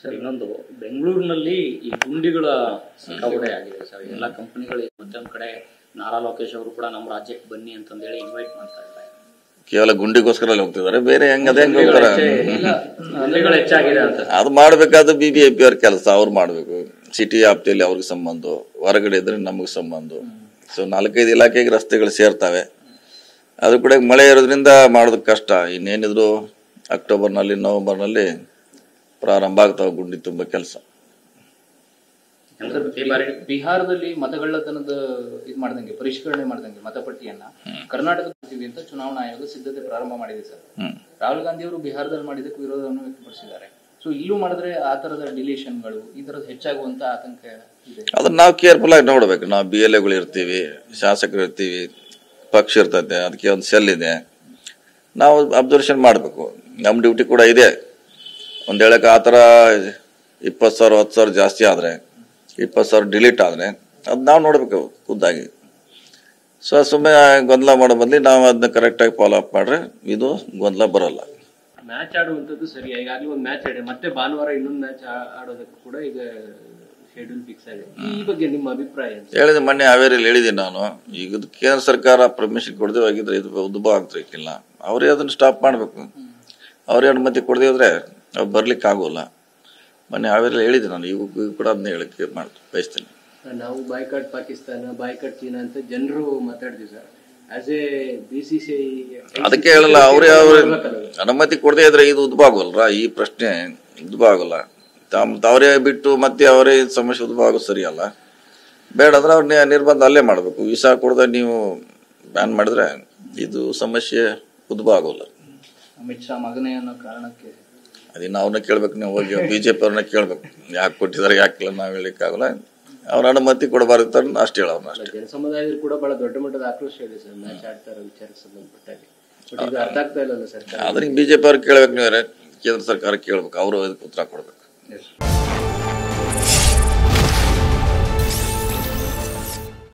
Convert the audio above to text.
Sir ಇನ್ನೊಂದು ಬೆಂಗಳೂರಿನಲ್ಲಿ ಈ ಗುಂಡಿಗಳ ಸಿಕ್ಕಾಪಟ್ಟೆ ಆಗಿದೆ ಸರ್. ಎಲ್ಲ ಕಂಪನಿಗಳು ಮತ್ತೊಂದು ಕಡೆ ನಾರಾ ಲೋಕೇಶ್ ಅವರು ಕೂಡ ನಮ್ಮ ರಾಜ್ಯಕ್ಕೆ ಬನ್ನಿ ಅಂತಂದೇಳಿ ಇನ್ವೈಟ್ ಮಾಡ್ತಾ ಇದ್ದಾರೆ. ಕೇವಲ ಗುಂಡಿಗೋಸ್ಕರ ಹೋಗ್ತಿದ್ದಾರೆ, ಬೇರೆ ಹೆಂಗದೆ ಹೆಂಗ್ ಹೋಗ್ತಾರ? ಹೆಚ್ಚಾಗಿದೆ ಅಂತ ಅದು ಮಾಡ್ಬೇಕಾದ್ರೆ BBIP ಅವ್ರ ಕೆಲಸ ಅವ್ರು ಮಾಡ್ಬೇಕು. ಸಿಟಿ ವ್ಯಾಪ್ತಿಯಲ್ಲಿ ಅವ್ರಿಗೆ ಸಂಬಂಧ, ಹೊರಗಡೆ ಇದ್ರೆ ನಮಗೆ ಸಂಬಂಧ. ಸೊ 4-5 ಇಲಾಖೆಗೆ ರಸ್ತೆಗಳು ಸೇರ್ತಾವೆ. ಅದ್ರ ಕೂಡ ಮಳೆ ಇರೋದ್ರಿಂದ ಮಾಡೋದಕ್ಕೆ ಕಷ್ಟ. ಇನ್ನೇನಿದ್ರು ಅಕ್ಟೋಬರ್ನಲ್ಲಿ ನವೆಂಬರ್ನಲ್ಲಿ ಪ್ರಾರಂಭ ಆಗ್ತಾವೆ ಗುಂಡಿ ತುಂಬ ಕೆಲಸ. ಬಿಹಾರದಲ್ಲಿ ಮತಗಳ್ಳತನದ ಇದು ಮಾಡ್ದಂಗೆ ಪರಿಷ್ಕರಣೆ ಮಾಡ್ದಂಗೆ ಮತಪಟ್ಟಿಯನ್ನ ಕರ್ನಾಟಕದಲ್ಲಿ ಅಂತ ಚುನಾವಣಾ ಆಯೋಗ ಸಿದ್ಧತೆ ಪ್ರಾರಂಭ ಮಾಡಿದೆ ಸರ್. ರಾಹುಲ್ ಗಾಂಧಿ ಅವರು ಬಿಹಾರದಲ್ಲಿ ಮಾಡಿದ್ದಕ್ಕೆ ವಿರೋಧವನ್ನು ವ್ಯಕ್ತಪಡಿಸಿದ್ದಾರೆ. ಸೊ ಇಲ್ಲೂ ಮಾಡಿದ್ರೆ ಆ ತರದ ಡಿಲೇಷನ್ಗಳು ಈ ತರದ್ ಹೆಚ್ಚಾಗುವಂತ ಆತಂಕ ಇದೆ. ಅದನ್ನ ನಾವು ಕೇರ್ಫುಲ್ ಆಗಿ ನೋಡ್ಬೇಕು. ನಾವು BLAಗಳು ಇರ್ತೀವಿ, ಶಾಸಕರು ಇರ್ತೀವಿ, ಪಕ್ಷ ಇರ್ತದೆ, ಅದಕ್ಕೆ ಒಂದು ಸೆಲ್ ಇದೆ. ನಾವು ಅಬ್ಸರ್ವೇಷನ್ ಮಾಡಬೇಕು. ನಮ್ಮ ಡ್ಯೂಟಿ ಕೂಡ ಇದೆ. ಒಂದು ಹೇಳಕ್ಕೆ ಆ ಥರ 20,000 10,000 ಜಾಸ್ತಿ ಆದರೆ 20,000 ಡಿಲೀಟ್ ಆದರೆ ಅದು ನಾವು ನೋಡ್ಬೇಕು ಖುದ್ದಾಗಿ. ಸೊ ಸುಮ್ಮನೆ ಗೊಂದಲ ಮಾಡೋ ಬದಲಿ ನಾವು ಅದನ್ನ ಕರೆಕ್ಟಾಗಿ ಫಾಲೋ ಅಪ್ ಮಾಡ್ರೆ ಇದು ಗೊಂದಲ ಬರೋಲ್ಲ. ಮ್ಯಾಚ್ ಆಡುವಂಥದ್ದು ಸರಿ. ಈಗಾಗಲೇ ಒಂದು ಮ್ಯಾಚ್ ಆಡಿ ಮತ್ತೆ ಭಾನುವಾರ ಇನ್ನೊಂದು ಮ್ಯಾಚ್ ಆಡೋದಕ್ಕೆ ಕೂಡ ಈಗ ಶೆಡ್ಯೂಲ್ ಫಿಕ್ಸ್ ಆಗಿದೆ. ಈ ಬಗ್ಗೆ ನಿಮ್ಮ ಅಭಿಪ್ರಾಯ? ಹೇಳಿದೆ, ಮೊನ್ನೆ ಹಾವೇರಿಯಲ್ಲಿ ಹೇಳಿದ್ದೀನಿ ನಾನು. ಈಗ ಕೇಂದ್ರ ಸರ್ಕಾರ ಪರ್ಮಿಷನ್ ಕೊಡದೆ ಹೋಗಿದ್ರೆ ಇದು ಉದ್ಭವ ಆಗ್ತಿರ್ಕಿಲ್ಲ. ಅವರೇ ಅದನ್ನ ಸ್ಟಾಪ್ ಮಾಡಬೇಕು. ಅವರೇ ಅನುಮತಿ ಕೊಡದೆ ಹೋದ್ರೆ ಅವ್ರು ಬರ್ಲಿಕ್ಕೆ ಆಗೋಲ್ಲ. ಮೊನ್ನೆ ಹಾವೇರಿಯಲ್ಲಿ ಹೇಳಿದೆ ನಾನು. ಈಗ ಕೂಡ ಅದನ್ನ ಹೇಳಕ್ಕೆ ಬಯಸ್ತೇನೆ. ನಾವು ಬಾಯ್ಕಾಟ್ ಪಾಕಿಸ್ತಾನ, ಬಾಯ್ಕಾಟ್ ಚೀನಾ ಅಂತ ಜನರು ಮಾತಾಡ್ತೀವಿ ಸರ್. ಆಸ್ ಎ BCCI ಅದಕ್ಕೆ ಹೇಳಲ್ಲ. ಅವ್ರೇ ಅನುಮತಿ ಕೊಡದೆ ಇದ್ರೆ ಇದು ಉದ್ಭವ ಆಗೋಲ್ರ. ಈ ಪ್ರಶ್ನೆ ಉದ್ಭವ ಆಗೋಲ್ಲ. ಅವರೇ ಬಿಟ್ಟು ಮತ್ತೆ ಅವರೇ ಸಮಸ್ಯೆ ಉದ್ಭವ ಆಗೋದು ಸರಿಯಲ್ಲ. ಬೇಡ ಅಂದ್ರೆ ಅವ್ರ ನಿರ್ಬಂಧ ಅಲ್ಲೇ ಮಾಡಬೇಕು. ವೀಸಾ ಕೊಡದೆ ನೀವು ಬ್ಯಾನ್ ಮಾಡಿದ್ರೆ ಇದು ಸಮಸ್ಯೆ ಉದ್ಭವ ಆಗೋಲ್ಲ. ಅಮಿತ್ ಶಾ ಮಗನೇ ಅನ್ನೋ ಕಾರಣಕ್ಕೆ ಅದನ್ನ ಅವ್ರನ್ನ ಕೇಳ್ಬೇಕು. ನೀವು ಹೋಗಿ BJP ಅವ್ರನ್ನ ಕೇಳ್ಬೇಕು, ಯಾಕೆ ಕೊಟ್ಟಿದ್ದಾರೆ ಯಾಕಿಲ್ಲ. ನಾವು ಹೇಳಿಕ್ಕಾಗಲ್ಲ. ಅವ್ರ ಅನುಮತಿ ಕೊಡಬಾರ್ದು ಅಷ್ಟು ಹೇಳೋಣ ಅಷ್ಟೇ. ಜನಸಮುದಾಯದಲ್ಲಿ ಕೂಡ ಬಹಳ ದೊಡ್ಡ ಮಟ್ಟದ ಆಕ್ರೋಶ ಇದೆ ಸರ್ ಮ್ಯಾಚ್ ಆಡ್ತಾ ಇರೋ ವಿಚಾರಕ್ಕೆ ಸಂಬಂಧಪಟ್ಟಾಗಿ. ಇದು ಅರ್ಥ ಆಗ್ತಾ ಇಲ್ಲ ಸರ್. ಅದನ್ನ BJP ಅವ್ರಿಗೆ ಕೇಳ್ಬೇಕು, ನೀವೇ ಕೇಂದ್ರ ಸರ್ಕಾರ ಕೇಳ್ಬೇಕು. ಅವರು ಅದಕ್ಕೆ ಉತ್ತರ ಕೊಡ್ಬೇಕು.